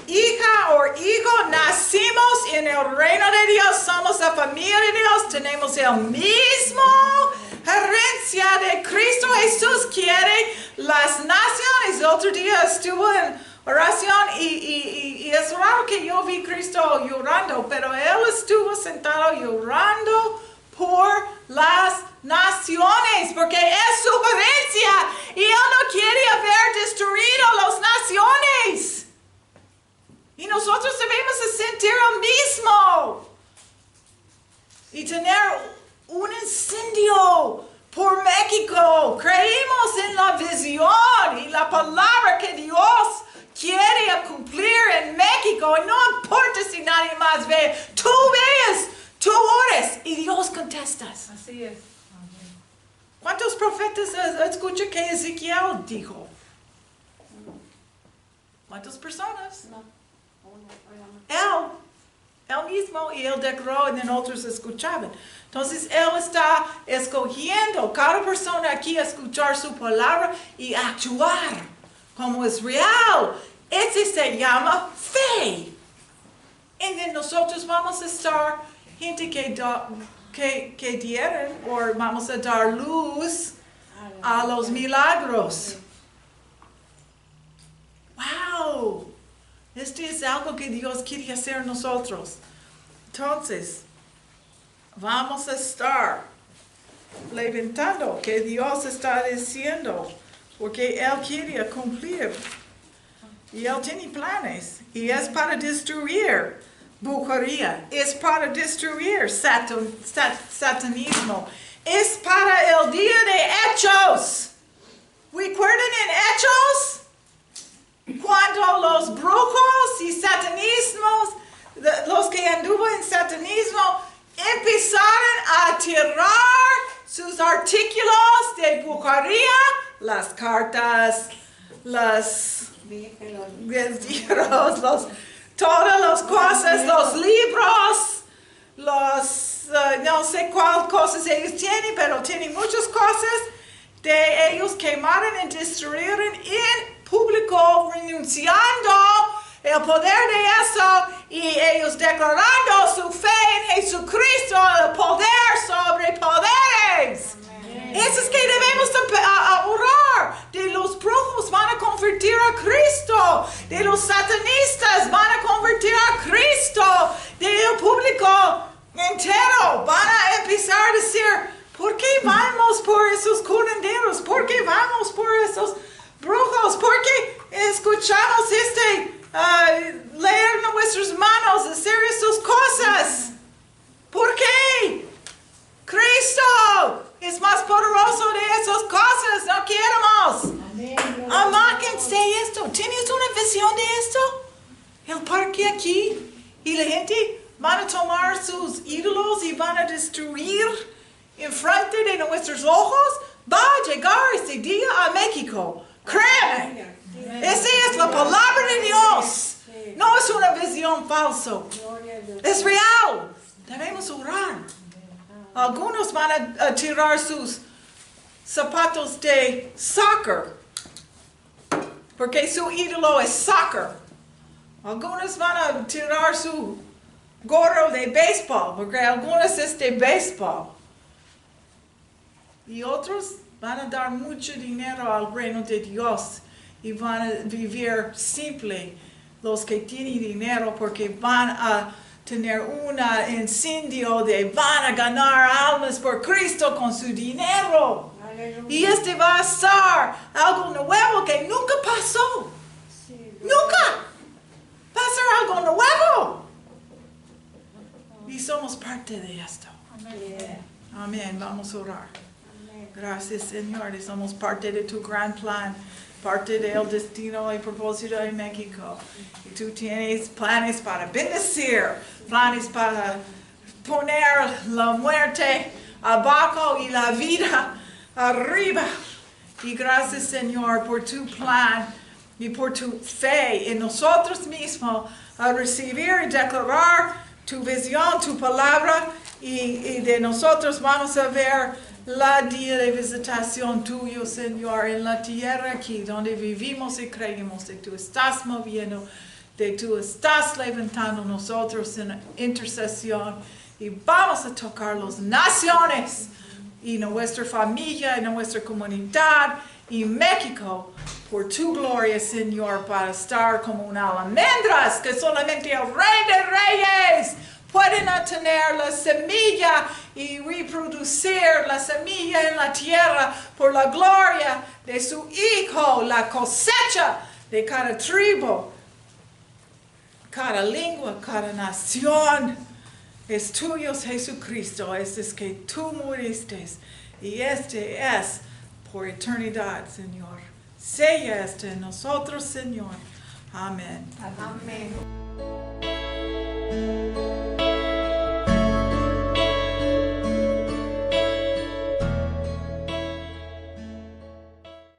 hija o hijo, nacimos en el reino de Dios, somos la familia de Dios, tenemos el mismo herencia de Cristo. Jesús quiere las naciones. El otro día estuvo en oración y es raro que yo vi a Cristo llorando, pero Él estuvo sentado llorando por las naciones, porque es su herencia y Él no quiere haber destruido las naciones. Y nosotros debemos de sentir lo mismo y tener un incendio por México. Creemos en la visión y la palabra que Dios quiere cumplir en México. Y no importa si nadie más ve. Tú ves, tú ores y Dios contestas. Así es. ¿Cuántos profetas escuchan que Ezequiel dijo? ¿Cuántas personas? No. Uno. Él mismo, y él declaró y otros escuchaban. Entonces, él está escogiendo cada persona aquí a escuchar su palabra y actuar como es real. Ese se llama fe. Y nosotros vamos a estar gente que dieron o vamos a dar luz a los milagros. ¡Wow! Esto es algo que Dios quiere hacer en nosotros. Entonces, vamos a estar levantando que Dios está diciendo, porque Él quiere cumplir. Y Él tiene planes. Y es para destruir brujería. Es para destruir satanismo. Es para el día de Hechos. ¿Recuerdan en Hechos? Cuando los brujos y satanismos, los que anduvo en satanismo, empezaron a tirar sus artículos de brujería, las cartas, los todas las cosas, los libros, no sé cuáles cosas ellos tienen, pero tienen muchas cosas de ellos quemaron y destruyeron en público, renunciando el poder de eso y ellos declarando su fe en Jesucristo, el poder sobre poderes. Eso es que debemos orar. De los brujos van a convertir a Cristo. De los satanistas van a convertir a Cristo. Del público entero van a empezar a decir, ¿por qué vamos por esos curanderos? ¿Por qué vamos por esos brujos? ¿Por qué escuchamos leer nuestras manos, hacer estas cosas? ¿Por qué? Cristo es más poderoso de esas cosas. No queremos. Amáquense esto. ¿Tienes una visión de esto? El parque aquí y la gente van a tomar sus ídolos y van a destruir enfrente de nuestros ojos. Va a llegar ese día a México. Créeme. Esa es la palabra de Dios. No es una visión falsa. Es real. Debemos orar. Algunos van a tirar sus zapatos de soccer, porque su ídolo es soccer. Algunos van a tirar su gorro de béisbol, porque algunos es de béisbol. Y otros van a dar mucho dinero al reino de Dios y van a vivir simple los que tienen dinero, porque van a tener un incendio de van a ganar almas por Cristo con su dinero. Y este va a ser algo nuevo que nunca pasó. Nunca va a ser algo nuevo. Y somos parte de esto. Amén. Vamos a orar. Gracias, Señor, y somos parte de tu gran plan, parte del destino y propósito de México. Y tú tienes planes para bendecir, planes para poner la muerte abajo y la vida arriba. Y gracias, Señor, por tu plan y por tu fe en nosotros mismos a recibir y declarar tu visión, tu palabra, y de nosotros vamos a ver la día de visitación tuyo, Señor, en la tierra aquí, donde vivimos y creemos de tú estás moviendo, de tú estás levantando nosotros en intercesión, y vamos a tocar las naciones y nuestra familia y nuestra comunidad y México por tu gloria, Señor, para estar como unas almendras que solamente el Rey de Reyes pueden tener la semilla y reproducir la semilla en la tierra por la gloria de su Hijo, la cosecha de cada tribu, cada lengua, cada nación. Es tuyo, Jesucristo, este es que tú moriste, y este es por eternidad, Señor. Sella este en nosotros, Señor. Amén. Amén.